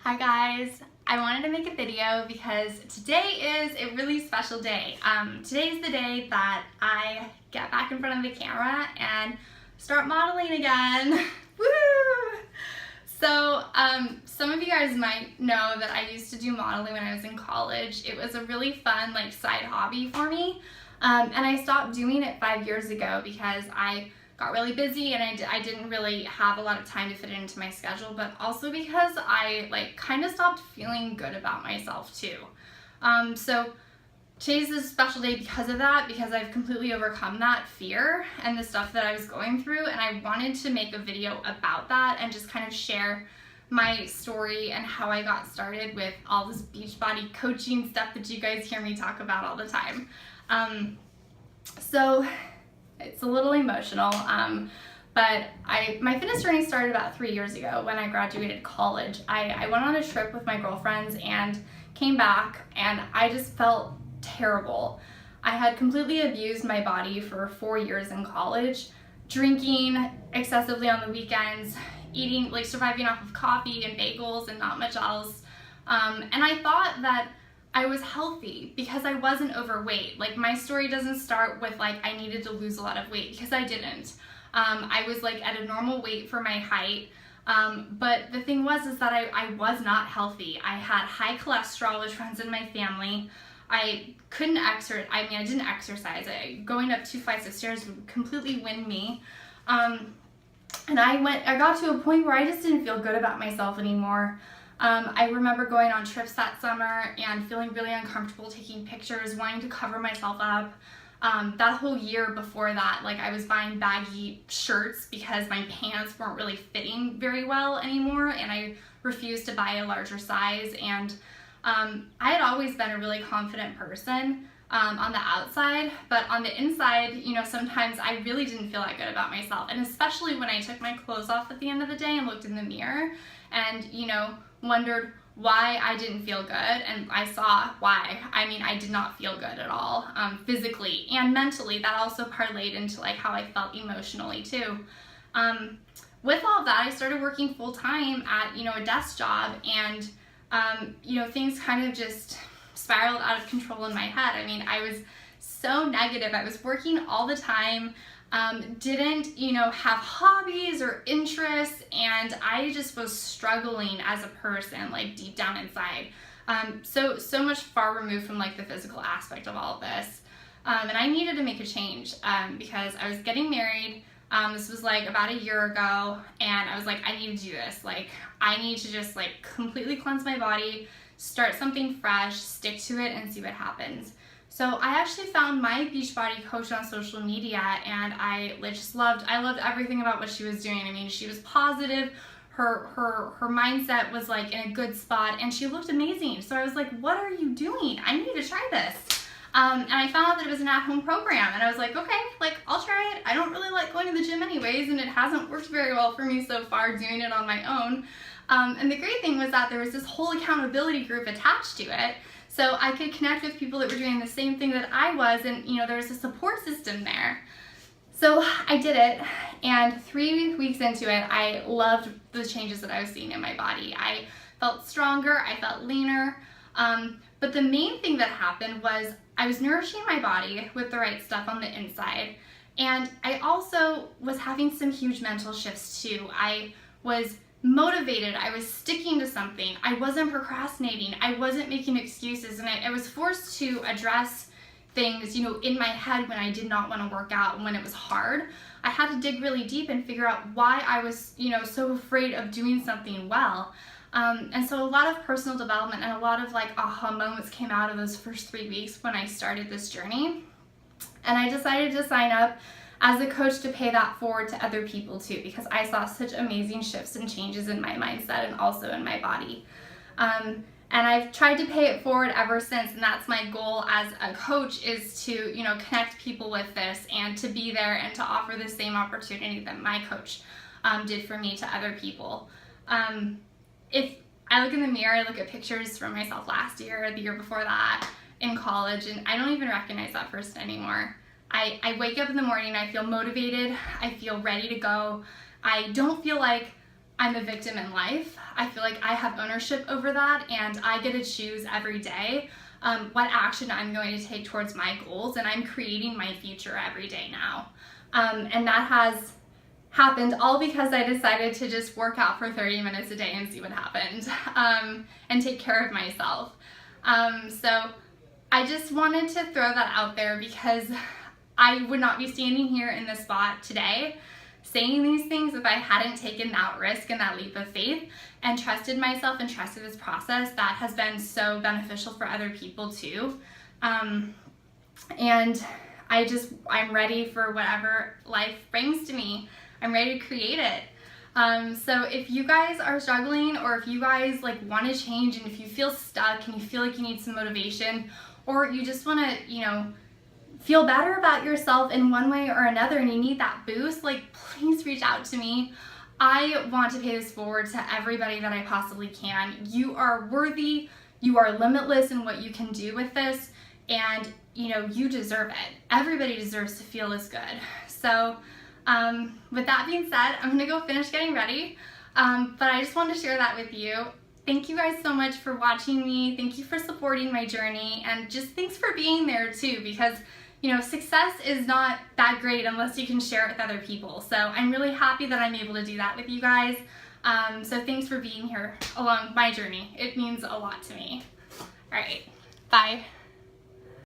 Hi guys, I wanted to make a video because today is a really special day. Today's the day that I get back in front of the camera and start modeling again. Woo! So some of you guys might know that I used to do modeling when I was in college. It was a really fun side hobby for me, and I stopped doing it 5 years ago because I got really busy and I didn't really have a lot of time to fit it into my schedule, but also because I kind of stopped feeling good about myself too. So today's a special day because of that, because I've completely overcome that fear and the stuff that I was going through, and I wanted to make a video about that and just kind of share my story and how I got started with all this Beachbody coaching stuff that you guys hear me talk about all the time. So it's a little emotional, but my fitness journey started about 3 years ago when I graduated college. I went on a trip with my girlfriends and came back, and I just felt terrible. I had completely abused my body for 4 years in college, drinking excessively on the weekends, eating, surviving off of coffee and bagels and not much else. And I thought that I was healthy because I wasn't overweight. My story doesn't start with I needed to lose a lot of weight, because I didn't. I was at a normal weight for my height. But the thing was that I was not healthy. I had high cholesterol, which runs in my family. I couldn't exercise. I didn't exercise. Going up 2 flights of stairs would completely wind me. And I got to a point where I just didn't feel good about myself anymore. I remember going on trips that summer and feeling really uncomfortable taking pictures, wanting to cover myself up. That whole year before that, I was buying baggy shirts because my pants weren't really fitting very well anymore, and I refused to buy a larger size. And I had always been a really confident person on the outside, but on the inside, sometimes I really didn't feel that good about myself. And especially when I took my clothes off at the end of the day and looked in the mirror and, wondered why I didn't feel good, and I saw why. I did not feel good at all, physically and mentally. That also parlayed into how I felt emotionally too. With all of that, I started working full-time at a desk job, and things kind of just spiraled out of control in my head. I was so negative. I was working all the time, didn't have hobbies or interests, and I just was struggling as a person, deep down inside. So much far removed from the physical aspect of all of this. And I needed to make a change because I was getting married. This was about a year ago, and I was I need to do this. I need to just completely cleanse my body, start something fresh, stick to it, and see what happens. So I actually found my Beachbody coach on social media, and I loved everything about what she was doing. She was positive. Her mindset was in a good spot, and she looked amazing. So I was what are you doing? I need to try this. And I found out that it was an at-home program, and I was okay, I'll try it. I don't really like going to the gym anyways, and it hasn't worked very well for me so far doing it on my own. And the great thing was that there was this whole accountability group attached to it, so I could connect with people that were doing the same thing that I was, and there was a support system there. So I did it, and 3 weeks into it, I loved the changes that I was seeing in my body. I felt stronger, I felt leaner, but the main thing that happened was I was nourishing my body with the right stuff on the inside, and I also was having some huge mental shifts too. I was motivated, I was sticking to something, I wasn't procrastinating, I wasn't making excuses, and I was forced to address things, in my head when I did not want to work out and when it was hard. I had to dig really deep and figure out why I was, so afraid of doing something well. And so a lot of personal development and a lot of aha moments came out of those first 3 weeks when I started this journey. And I decided to sign up as a coach to pay that forward to other people too, because I saw such amazing shifts and changes in my mindset and also in my body. And I've tried to pay it forward ever since, and that's my goal as a coach, is to connect people with this and to be there and to offer the same opportunity that my coach did for me to other people. If I look in the mirror, I look at pictures from myself last year or the year before that in college, and I don't even recognize that person anymore. I wake up in the morning, I feel motivated, I feel ready to go. I don't feel like I'm a victim in life. I feel like I have ownership over that, and I get to choose every day what action I'm going to take towards my goals, and I'm creating my future every day now. And that has happened all because I decided to just work out for 30 minutes a day and see what happened, and take care of myself. So I just wanted to throw that out there because I would not be standing here in this spot today saying these things if I hadn't taken that risk and that leap of faith and trusted myself and trusted this process that has been so beneficial for other people too. And I'm ready for whatever life brings to me. I'm ready to create it. So if you guys are struggling, or if you guys like want to change, and if you feel stuck and you feel like you need some motivation, or you just want to, feel better about yourself in one way or another and you need that boost, like please reach out to me. I want to pay this forward to everybody that I possibly can. You are worthy, you are limitless in what you can do with this, and you deserve it. Everybody deserves to feel this good. So with that being said, I'm gonna go finish getting ready, but I just wanted to share that with you. Thank you guys so much for watching me. Thank you for supporting my journey, and just thanks for being there too, because success is not that great unless you can share it with other people. So I'm really happy that I'm able to do that with you guys. So thanks for being here along my journey. It means a lot to me. All right, bye.